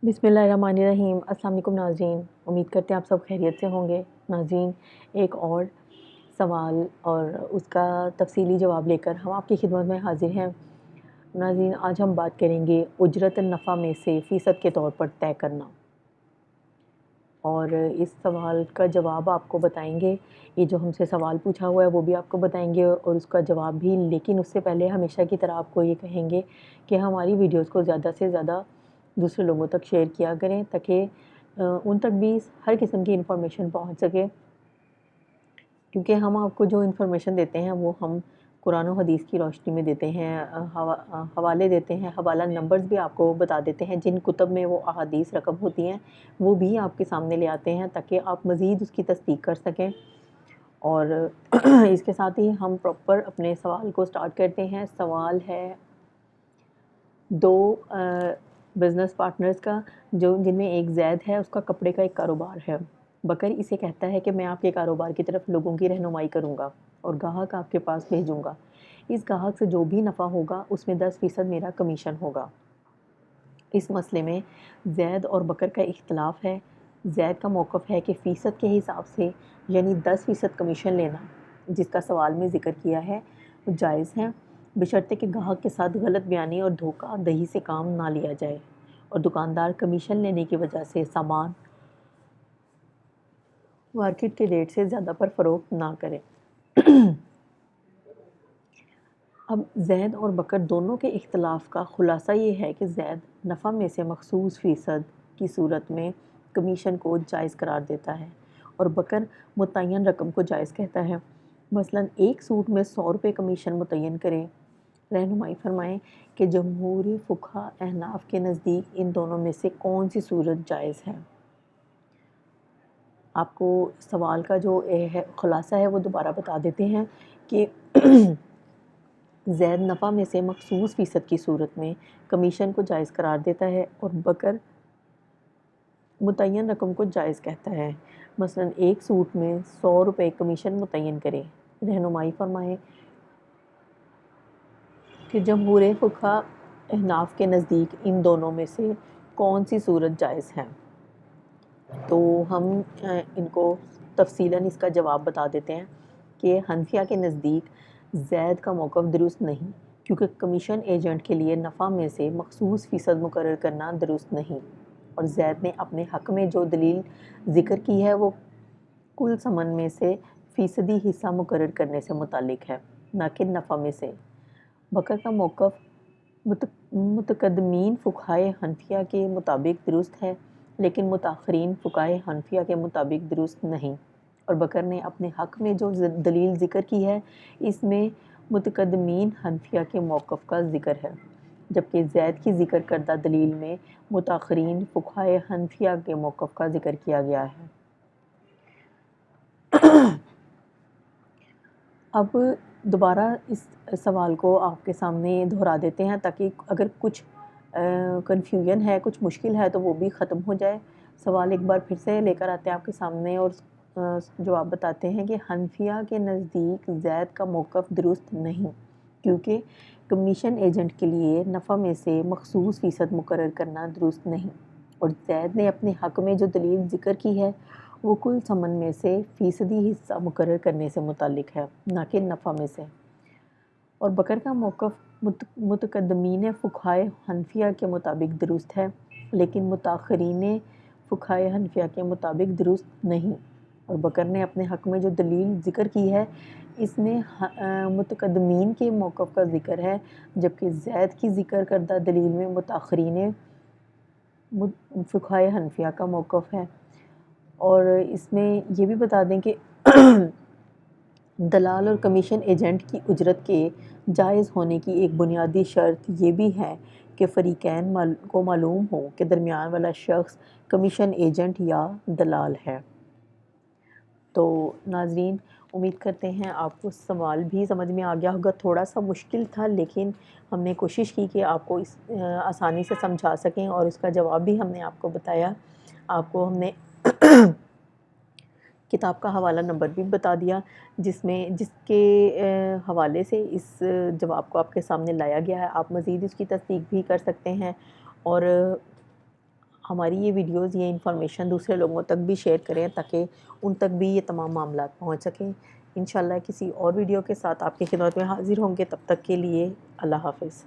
बिस्मिल्लाहिर्रहमानिर्रहीम। अस्सलाम वालेकुम नाज़रीन, उम्मीद करते हैं आप सब खैरियत से होंगे। नाज़रीन, एक और सवाल और उसका तफसीली जवाब लेकर हम आपकी खिदमत में हाज़िर हैं। नाज़रीन, आज हम बात करेंगे उजरत नफ़ा में से फ़ीसद के तौर पर तय करना, और इस सवाल का जवाब आपको बताएँगे। ये जो हमसे सवाल पूछा हुआ है वो भी आपको बताएँगे और उसका जवाब भी। लेकिन उससे पहले हमेशा की तरह आपको ये कहेंगे कि हमारी वीडियोज़ को ज़्यादा से ज़्यादा दूसरे लोगों तक शेयर किया करें, ताकि उन तक भी हर किस्म की इन्फॉर्मेशन पहुंच सके। क्योंकि हम आपको जो इन्फॉर्मेशन देते हैं वो हम कुरान और हदीस की रोशनी में देते हैं। हवाले देते हैं, हवाला नंबर्स भी आपको बता देते हैं। जिन कुतब में वो अहादीस रकम होती हैं वो भी आपके सामने ले आते हैं, ताकि आप मज़ीद उसकी तस्दीक कर सकें। और इसके साथ ही हम प्रॉपर अपने सवाल को स्टार्ट करते हैं। सवाल है दो बिज़नेस पार्टनर्स का, जो जिनमें एक ज़ैद है, उसका कपड़े का एक कारोबार है। बकर इसे कहता है कि मैं आपके कारोबार की तरफ लोगों की रहनुमाई करूँगा और गाहक आपके पास भेजूँगा। इस गाहक से जो भी नफ़ा होगा उसमें 10% मेरा कमीशन होगा। इस मसले में ज़ैद और बकर का इख्तलाफ है। ज़ैद का मौक़िफ़ है कि फ़ीसद के हिसाब से, यानी 10% कमीशन लेना जिसका सवाल में ज़िक्र किया है, वो जायज़ है, बशर्ते कि गाहक के साथ गलत बयानी और धोखा दही से काम ना लिया जाए और दुकानदार कमीशन लेने की वजह से सामान मार्केट के रेट से ज़्यादा पर फ़रोख्त ना करे। अब ज़ैद और बकर दोनों के इख्तलाफ का ख़ुलासा ये है कि ज़ैद नफ़ा में से मख़सूस फ़ीसद की सूरत में कमीशन को जायज़ करार देता है और बकर मुतय्यन रकम को जायज़ कहता है। मसलन एक सूट में 100 रुपये कमीशन मुतय्यन करें। रहनुमाई फरमाएं कि जमहूरी फ़ुक़हा अहनाफ के नज़दीक इन दोनों में से कौन सी सूरत जायज़ है। आपको सवाल का जो है ख़ुलासा है वो दोबारा बता देते हैं कि ज़ैद नफ़ा में से मख़सूस फ़ीसद की सूरत में कमीशन को जायज़ करार देता है और बकर मुतय्यन रकम को जायज़ कहता है। मसलन एक सूट में 100 रुपये कमीशन मुतय्यन करें। रहनुमाई फरमाएं कि जमहूर फ़ुक़हा अहनाफ के नज़दीक इन दोनों में से कौन सी सूरत जायज़ है। तो हम इनको तफ़सीलन इसका जवाब बता देते हैं कि हनफिया के नज़दीक ज़ैद का मौक़िफ़ दुरुस्त नहीं, क्योंकि कमीशन एजेंट के लिए नफ़ा में से मख़सूस फ़ीसद मुकर्रर करना दुरुस्त नहीं, और ज़ैद ने अपने हक़ में जो दलील ज़िक्र की है वो कुल समन में से फ़ीसदी हिस्सा मुकर्रर करने से मुताल्लिक़ है, ना कि नफ़ा में से। बकर का मौक़िफ़ मुतक़द्दमीन फ़ुक़हाए हनफिया के मुताबिक दुरुस्त है, लेकिन मुताख़रीन फ़ुक़हाए हनफिया के मुताबिक दुरुस्त नहीं। और बकर ने अपने हक़ में जो दलील ज़िक्र की है इसमें मुतक़द्दमीन हनफिया के मौक़िफ़ का ज़िक्र है, जबकि ज़ैद की ज़िक्र करदा दलील में मुताख़रीन फ़ुक़हाए हनफिया के मौक़िफ़ का ज़िक्र किया गया है। अब दोबारा इस सवाल को आपके सामने दोहरा देते हैं, ताकि अगर कुछ कन्फ्यूजन है, कुछ मुश्किल है, तो वो भी ख़त्म हो जाए। सवाल एक बार फिर से लेकर आते हैं आपके सामने और जवाब बताते हैं कि हनफिया के नज़दीक ज़ैद का मौक़िफ़ दुरुस्त नहीं, क्योंकि कमीशन एजेंट के लिए नफ़ा में से मख़सूस फ़ीसद मुकर्रर करना दुरुस्त नहीं, और ज़ैद ने अपने हक़ में जो दलील ज़िक्र की है वो कुल समन में से फ़ीसदी हिस्सा मुकर्रर करने से मुताल्लिक़ है, ना कि नफ़ा में से। और बकर का मौक़िफ़ मुतक़द्दमीन फ़ुक़हाए हनफिया के मुताबिक दुरुस्त है, लेकिन मुताख़रीन फ़ुक़हाए हनफिया के मुताबिक दुरुस्त नहीं। और बकर ने अपने हक़ में जो दलील ज़िक्र की है इसमें मुतक़द्दमीन के मौक़िफ़ का ज़िक्र है, जबकि ज़ैद की ज़िक्र करदा दलील में मुताख़रीन फ़ुक़हाए हनफिया का मौक़िफ़ है। और इसमें ये भी बता दें कि दलाल और कमीशन एजेंट की उजरत के जायज़ होने की एक बुनियादी शर्त ये भी है कि फ़रीक़ैन को मालूम हो कि दरमियान वाला शख्स कमीशन एजेंट या दलाल है। तो नाज़रीन, उम्मीद करते हैं आपको सवाल भी समझ में आ गया होगा। थोड़ा सा मुश्किल था, लेकिन हमने कोशिश की कि आपको इस आसानी से समझा सकें, और इसका जवाब भी हमने आपको बताया। आपको हमने किताब का हवाला नंबर भी बता दिया, जिसके हवाले से इस जवाब को आपके सामने लाया गया है। आप मज़ीद इसकी तस्दीक भी कर सकते हैं, और ہماری یہ ویڈیوز، یہ انفارمیشن دوسرے لوگوں تک بھی شیئر کریں تاکہ ان تک بھی یہ تمام معاملات پہنچ سکیں۔ انشاءاللہ کسی اور ویڈیو کے ساتھ آپ کی خدمت میں حاضر ہوں گے، تب تک کے لیے اللہ حافظ۔